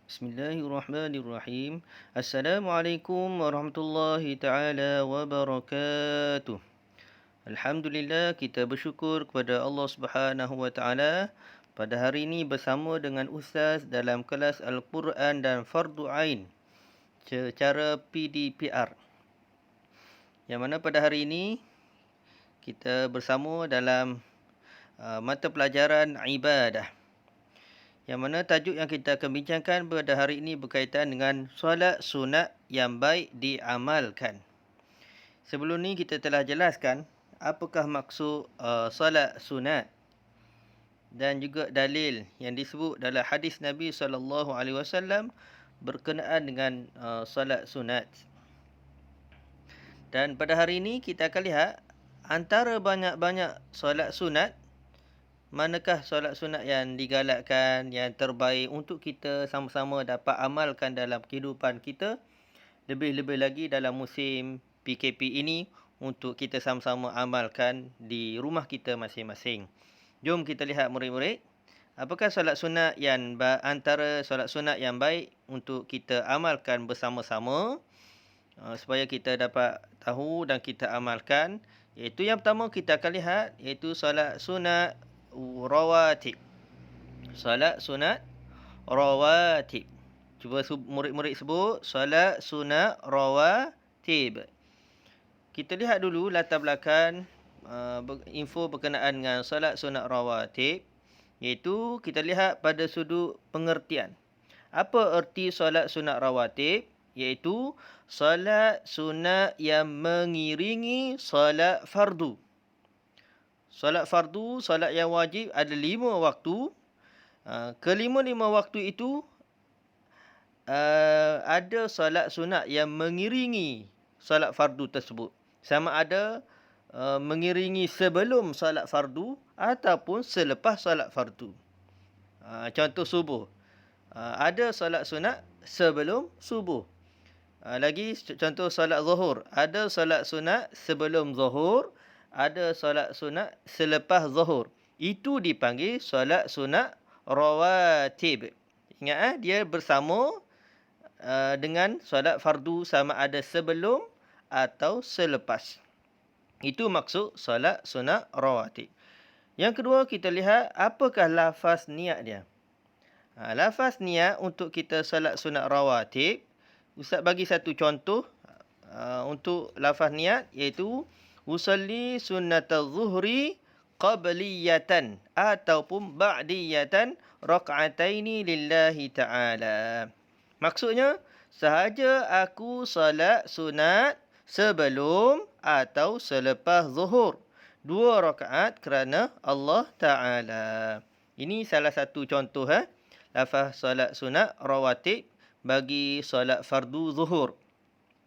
Bismillahirrahmanirrahim. Assalamualaikum warahmatullahi taala wabarakatuh. Alhamdulillah, kita bersyukur kepada Allah Subhanahu wa taala pada hari ini bersama dengan ustaz dalam kelas Al-Quran dan Fardu Ain secara PDPR. Yang mana pada hari ini kita bersama dalam mata pelajaran ibadah. Yang mana tajuk yang kita akan bincangkan pada hari ini berkaitan dengan solat sunat yang baik diamalkan. Sebelum ni kita telah jelaskan apakah maksud solat sunat dan juga dalil yang disebut dalam hadis Nabi SAW berkenaan dengan solat sunat. Dan pada hari ini kita akan lihat antara banyak-banyak solat sunat, manakah solat sunat yang digalakkan, yang terbaik untuk kita sama-sama dapat amalkan dalam kehidupan kita. Lebih-lebih lagi dalam musim PKP ini untuk kita sama-sama amalkan di rumah kita masing-masing. Jom kita lihat murid-murid. Apakah solat sunat yang antara solat sunat yang baik untuk kita amalkan bersama-sama supaya kita dapat tahu dan kita amalkan. Iaitu yang pertama kita akan lihat iaitu solat sunat rawatib. Solat sunat rawatib. Cuba murid-murid sebut solat sunat rawatib. Kita lihat dulu latar belakang info berkenaan dengan solat sunat rawatib. Iaitu kita lihat pada sudut pengertian. Apa erti solat sunat rawatib? Iaitu solat sunat yang mengiringi solat fardu. Solat fardu, solat yang wajib ada 5 waktu. Kelima-lima waktu itu ada solat sunat yang mengiringi solat fardu tersebut. Sama ada mengiringi sebelum solat fardu ataupun selepas solat fardu. Contoh subuh. Ada solat sunat sebelum subuh. Lagi contoh solat zuhur. Ada solat sunat sebelum zuhur. Ada solat sunat selepas zuhur. Itu dipanggil solat sunat rawatib. Ingat dia bersama dengan solat fardu sama ada sebelum atau selepas. Itu maksud solat sunat rawatib. Yang kedua kita lihat apakah lafaz niat dia. Lafaz niat untuk kita solat sunat rawatib. Ustaz bagi satu contoh untuk lafaz niat iaitu usalli sunnatal zuhri qabliyatan ataupun ba'diyatan rak'ataini lillahi ta'ala. Maksudnya, sahaja aku salat sunat sebelum atau selepas zuhur. 2 rakaat kerana Allah Ta'ala. Ini salah satu contoh lafaz salat sunat rawatib bagi solat fardu zuhur.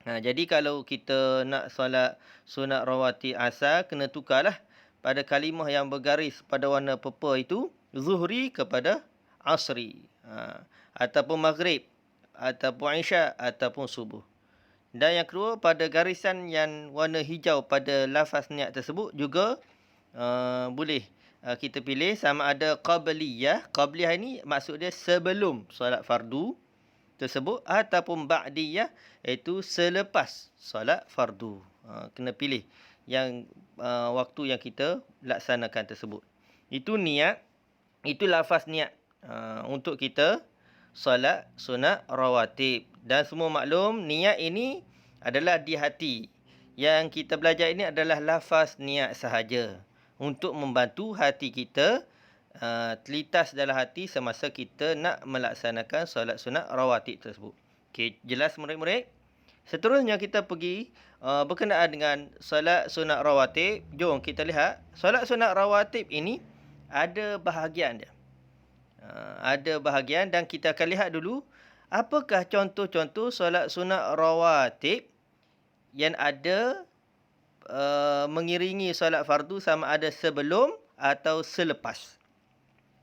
Jadi kalau kita nak solat sunat rawatib asar, kena tukarlah pada kalimah yang bergaris pada warna purple itu, zuhri kepada asri. Ataupun maghrib, ataupun isyak, ataupun subuh. Dan yang kedua, pada garisan yang warna hijau pada lafaz niat tersebut juga boleh kita pilih sama ada qabliyah. Qabliyah ini maksud dia sebelum solat fardu tersebut ataupun ba'diyah iaitu selepas solat fardu. Kena pilih yang waktu yang kita laksanakan tersebut. Itu niat, itu lafaz niat untuk kita solat sunat rawatib. Dan semua maklum niat ini adalah di hati. Yang kita belajar ini adalah lafaz niat sahaja untuk membantu hati kita terlintas dalam hati semasa kita nak melaksanakan solat sunat rawatib tersebut. Okey, jelas murid-murid? Seterusnya kita pergi berkenaan dengan solat sunat rawatib. Jom kita lihat. Solat sunat rawatib ini ada bahagian dia. Ada bahagian dan kita akan lihat dulu apakah contoh-contoh solat sunat rawatib yang ada mengiringi solat fardu sama ada sebelum atau selepas.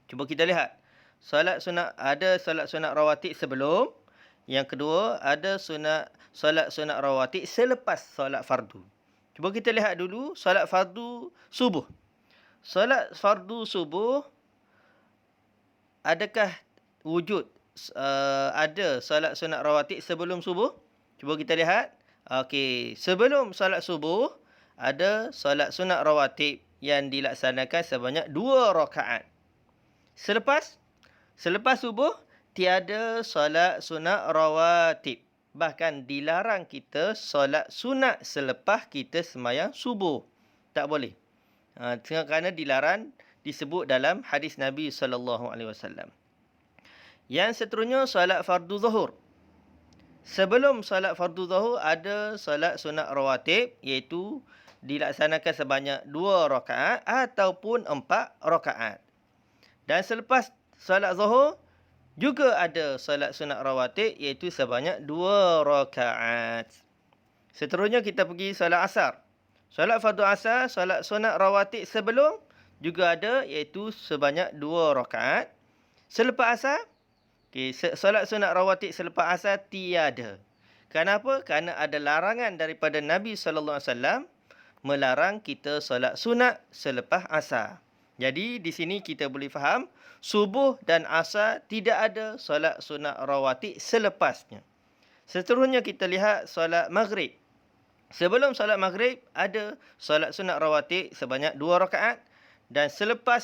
Cuba kita lihat. Solat sunat rawatib sebelum. Yang kedua, ada solat sunat rawatib selepas solat fardu. Cuba kita lihat dulu solat fardu subuh. Solat fardu subuh, adakah wujud ada solat sunat rawatib sebelum subuh? Cuba kita lihat. Okey, sebelum solat subuh ada solat sunat rawatib yang dilaksanakan sebanyak 2 rakaat. Selepas subuh tiada solat sunat rawatib. Bahkan dilarang kita solat sunat selepas kita sembahyang subuh. Tak boleh. Kerana dilarang disebut dalam hadis Nabi SAW. Yang seterusnya solat fardu zuhur. Sebelum solat fardu zuhur ada solat sunat rawatib, iaitu dilaksanakan sebanyak 2 rakaat ataupun 4 rakaat. Dan selepas solat zuhur juga ada solat sunat rawatib, iaitu sebanyak 2 rakaat. Seterusnya kita pergi solat asar. Solat fardu asar, solat sunat rawatib sebelum juga ada, iaitu sebanyak 2 rakaat. Selepas asar, solat sunat rawatib selepas asar tiada. Kenapa? Kerana ada larangan daripada Nabi SAW melarang kita solat sunat selepas asar. Jadi di sini kita boleh faham, subuh dan asar tidak ada solat sunat rawatib selepasnya. Seterusnya kita lihat solat maghrib. Sebelum solat maghrib ada solat sunat rawatib sebanyak 2 rakaat. Dan selepas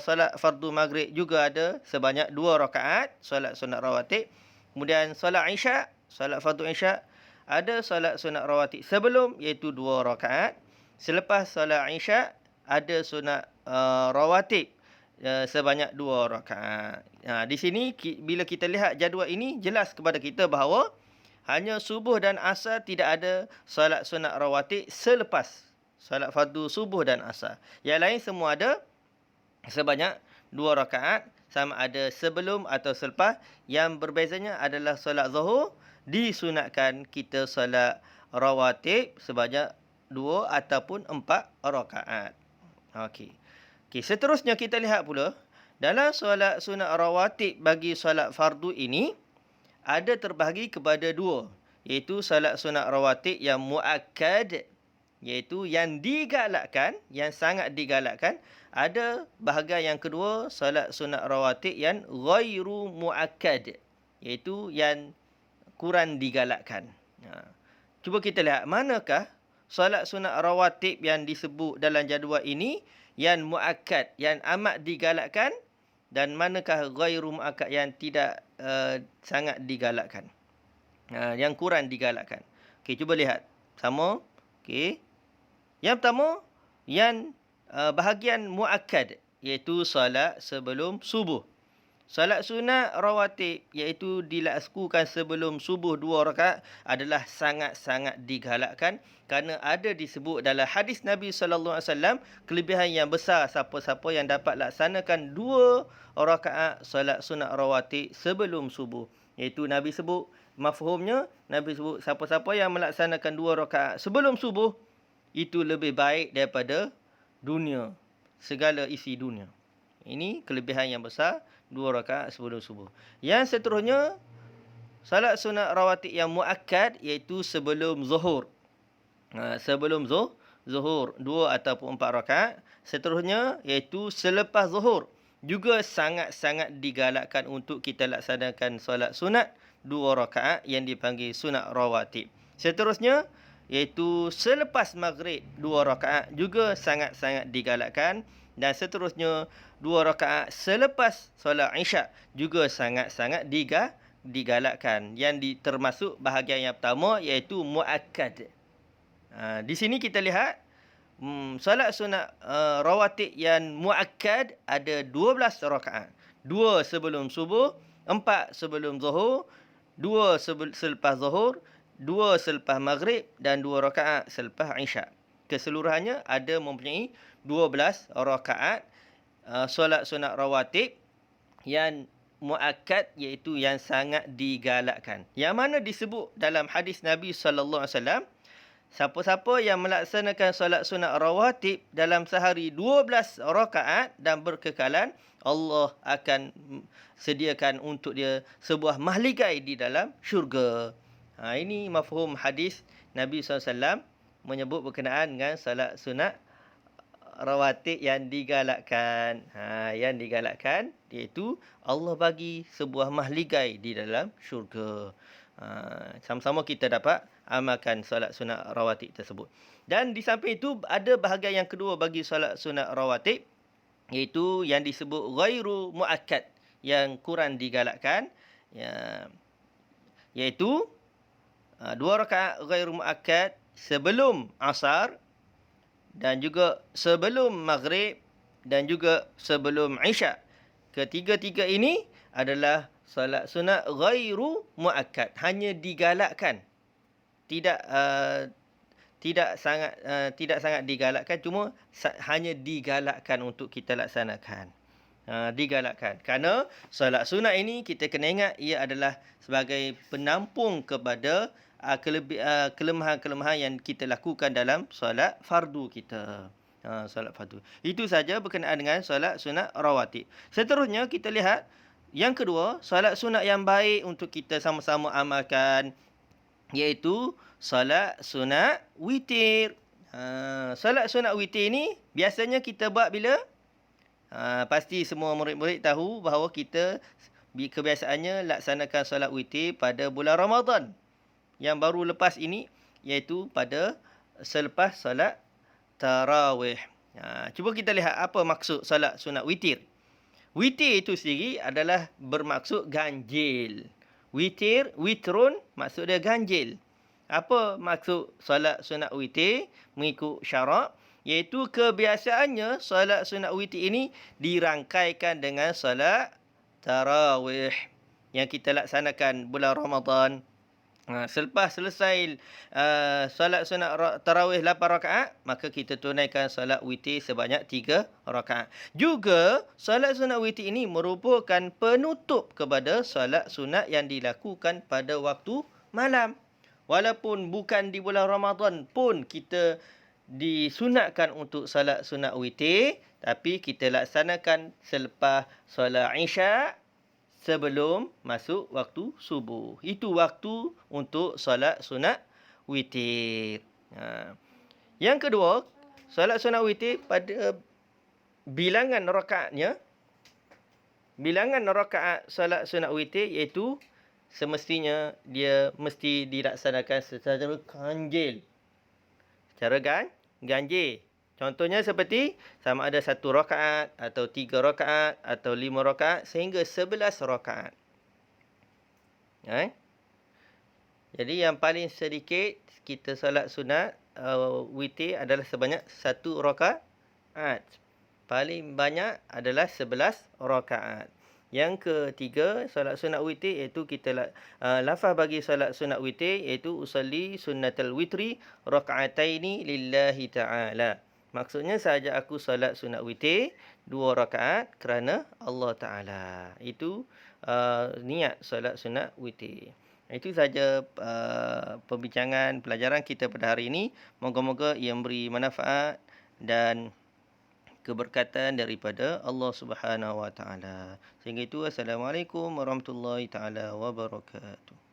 solat fardu maghrib juga ada sebanyak 2 rakaat solat sunat rawatib. Kemudian solat isyak, solat fardu isyak, ada solat sunat rawatib sebelum, iaitu 2 rakaat. Selepas solat isyak ada sunat rawatib sebanyak 2 rakaat. Di sini bila kita lihat jadual ini jelas kepada kita bahawa hanya subuh dan asar tidak ada solat sunat rawatib selepas solat fardu subuh dan asar. Yang lain semua ada sebanyak 2 rakaat, sama ada sebelum atau selepas. Yang berbezanya adalah solat zuhur disunatkan kita solat rawatib sebanyak 2 ataupun 4 rakaat. Okey. Seterusnya kita lihat pula dalam solat sunat rawatib bagi solat fardu ini ada terbahagi kepada 2, iaitu solat sunat rawatib yang muakkad, iaitu yang digalakkan, yang sangat digalakkan. Ada bahagian yang kedua, solat sunat rawatib yang ghairu muakkad, iaitu yang kurang digalakkan. Cuba kita lihat manakah solat sunat rawatib yang disebut dalam jadual ini yang muakkad, yang amat digalakkan, dan manakah ghairu muakkad yang tidak sangat digalakkan, yang kurang digalakkan. Okey, cuba lihat sama. Okey. Yang pertama, yang bahagian muakkad, iaitu solat sebelum subuh. Solat sunat rawatib, iaitu dilakukan sebelum subuh 2 rakaat, adalah sangat-sangat digalakkan kerana ada disebut dalam hadis Nabi SAW kelebihan yang besar siapa-siapa yang dapat laksanakan 2 rakaat solat sunat rawatib sebelum subuh. Iaitu Nabi sebut, mafhumnya Nabi sebut siapa-siapa yang melaksanakan 2 rakaat sebelum subuh, itu lebih baik daripada dunia, segala isi dunia. Ini kelebihan yang besar, 2 rakaat sebelum subuh. Yang seterusnya, salat sunat rawatib yang muakkad, iaitu sebelum zuhur. Sebelum zuhur, 2 ataupun 4 rakaat. Seterusnya, iaitu selepas zuhur. Juga sangat-sangat digalakkan untuk kita laksanakan solat sunat 2 rakaat yang dipanggil sunat rawatib. Seterusnya, iaitu selepas maghrib 2 rakaat juga sangat-sangat digalakkan. Dan seterusnya 2 rakaat selepas solat isyak juga sangat-sangat digalakkan. Yang termasuk bahagian yang pertama, iaitu muakkad. Di sini kita lihat solat sunat rawatib yang muakkad ada 12 rakaat. 2 sebelum subuh, 4 sebelum zuhur, 2 selepas zuhur, 2 selepas maghrib dan 2 rakaat selepas isyak. Keseluruhannya ada mempunyai 12 rakaat solat sunat rawatib yang muakkad, iaitu yang sangat digalakkan. Yang mana disebut dalam hadis Nabi SAW, siapa-siapa yang melaksanakan solat sunat rawatib dalam sehari 12 rakaat dan berkekalan, Allah akan sediakan untuk dia sebuah mahligai di dalam syurga. Ini mafhum hadis Nabi SAW menyebut berkenaan dengan salat sunat rawatib yang digalakkan. Yang digalakkan iaitu Allah bagi sebuah mahligai di dalam syurga. Sama-sama kita dapat amalkan solat sunat rawatib tersebut. Dan di samping itu ada bahagian yang kedua bagi solat sunat rawatib, iaitu yang disebut ghairu muakkad, yang kurang digalakkan, iaitu 2 rakaat ghairu muakkad sebelum asar dan juga sebelum maghrib dan juga sebelum isyak. Ketiga-tiga ini adalah solat sunat ghairu muakkad, hanya digalakkan. Tidak sangat digalakkan, cuma hanya digalakkan untuk kita laksanakan. Digalakkan. Kerana solat sunat ini kita kena ingat ia adalah sebagai penampung kepada kelemahan-kelemahan yang kita lakukan dalam solat fardu kita. Solat fardu. Itu saja berkenaan dengan solat sunat rawatib. Seterusnya kita lihat yang kedua, solat sunat yang baik untuk kita sama-sama amalkan, iaitu solat sunat witir. Solat sunat witir ni biasanya kita buat bila? Pasti semua murid-murid tahu bahawa kita kebiasaannya laksanakan solat witir pada bulan Ramadan. Yang baru lepas ini, iaitu pada selepas solat tarawih. Cuba kita lihat apa maksud solat sunat witir. Witir itu sendiri adalah bermaksud ganjil. Witrun maksud dia ganjil. Apa maksud solat sunat witir mengikut syarak? Iaitu kebiasaannya solat sunat witir ini dirangkaikan dengan solat tarawih yang kita laksanakan bulan Ramadan. Selepas selesai solat sunat tarawih 8 rakaat, maka kita tunaikan solat witir sebanyak 3 rakaat. Juga solat sunat witir ini merupakan penutup kepada solat sunat yang dilakukan pada waktu malam. Walaupun bukan di bulan Ramadan pun kita disunatkan untuk solat sunat witir, tapi kita laksanakan selepas solat isyak sebelum masuk waktu subuh. Itu waktu untuk solat sunat witir. Yang kedua, solat sunat witir pada bilangan rakaatnya, bilangan rakaat solat sunat witir iaitu semestinya dia mesti dilaksanakan secara ganjil. Secara ganjil. Contohnya seperti sama ada 1 rakaat atau 3 rakaat atau 5 rakaat sehingga 11 rakaat. Jadi yang paling sedikit kita solat sunat witir adalah sebanyak 1 rakaat. Paling banyak adalah 11 rakaat. Yang ketiga, solat sunat witir iaitu kita lafaz bagi solat sunat witir iaitu usalli sunnatal witri raka'ataini lillahi ta'ala. Maksudnya sahaja aku solat sunat witir 2 rakaat kerana Allah Ta'ala. Itu niat solat sunat witir. Itu saja pembincangan pelajaran kita pada hari ini. Moga-moga ia memberi manfaat dan keberkatan daripada Allah Subhanahu Wa Taala. Sehingga itu, Assalamualaikum warahmatullahi taala wabarakatuh.